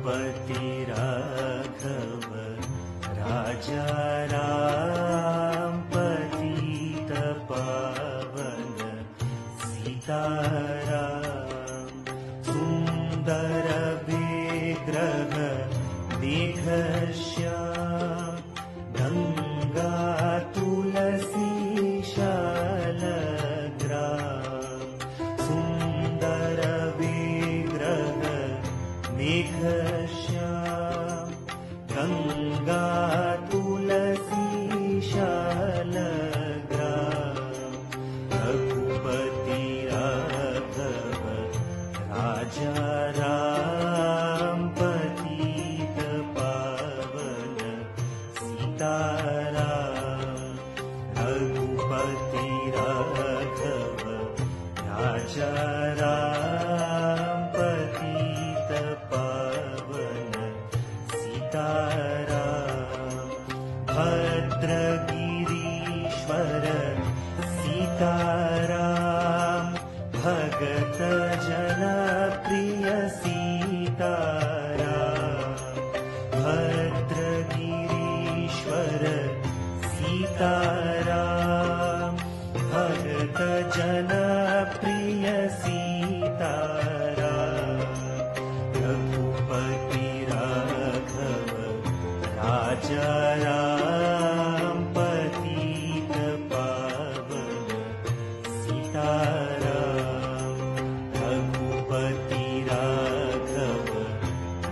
रघुपति राघव राजा राम पतित पावन सीताराम। सुंदर विग्रह देख श्याम गंगा तुलसी शालग्राम। सुंदर विग्रह देख श्याम गंगा तुलसी शालग्राम। रघुपति राघव राजा राम पतित पावन सीताराम। रघुपति राघव राजा राम पतित पावन सीताराम। भद्रगिरीश्वर सीताराम भगत जना प्रिय सीताराम। भद्रगिरीश्वर सीताराम भगत जना प्रिय सीताराम। रघुपति राघव राजा राम पतित पावन सीताराम। रघुपति राघव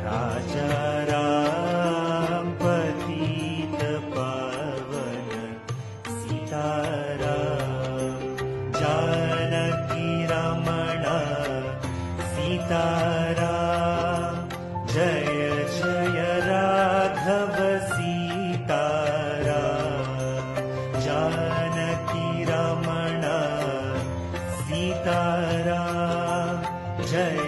राजा राम पतित पावन सीताराम। जानकी रमण सीताराम जय जय राघव सीताराम। जानकी रमण सीताराम जय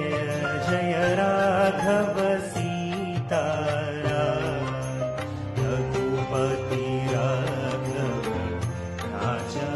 जय राघव सीताराम। रघुपति राघव राजा